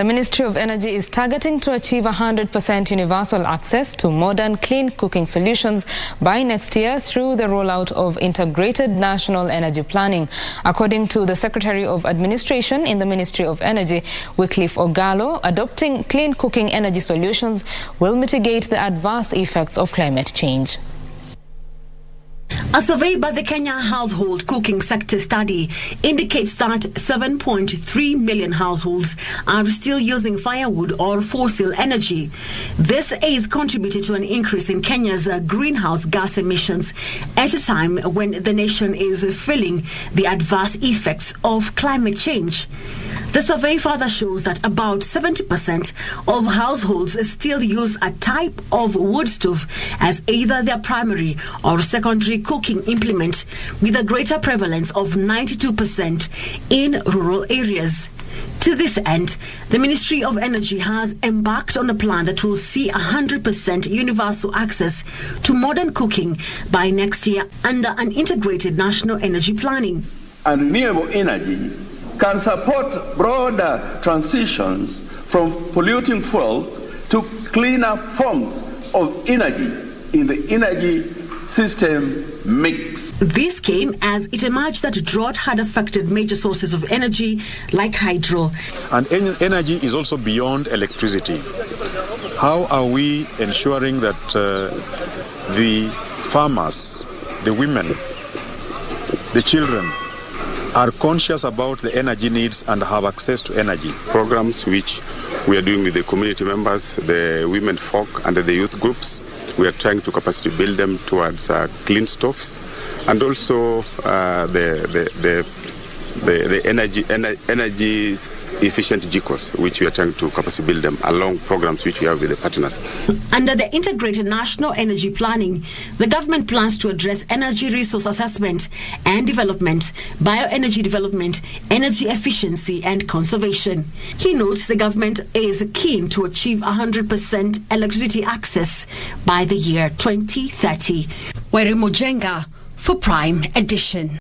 The Ministry of Energy is targeting to achieve 100% universal access to modern clean cooking solutions by next year through the rollout of integrated national energy planning. According to the Secretary of Administration in the Ministry of Energy, Wycliffe Ogallo, adopting clean cooking energy solutions will mitigate the adverse effects of climate change. A survey by the Kenya Household Cooking Sector Study indicates that 7.3 million households are still using firewood or fossil energy. This is contributed to an increase in Kenya's greenhouse gas emissions at a time when the nation is feeling the adverse effects of climate change. The survey further shows that about 70% of households still use a type of wood stove as either their primary or secondary cooking implement, with a greater prevalence of 92% in rural areas. To this end, the Ministry of Energy has embarked on a plan that will see 100% universal access to modern cooking by next year under an integrated national energy planning. And renewable energy can support broader transitions from polluting fuels to cleaner forms of energy in the energy system mix. This came as it emerged that drought had affected major sources of energy like hydro. And energy is also beyond electricity. How are we ensuring that the farmers, the women, the children are conscious about the energy needs and have access to energy? Programs which we are doing with the community members, the women folk and the youth groups. We are trying to capacity build them towards clean stoves, and also the energy efficient jikos, which we are trying to capacity build them along programs which we have with the partners. Under the integrated national energy planning, the government plans to address energy resource assessment and development, bioenergy development, energy efficiency and conservation. He notes the government is keen to achieve 100% electricity access by the year 2030. Were Mojenga for Prime Edition.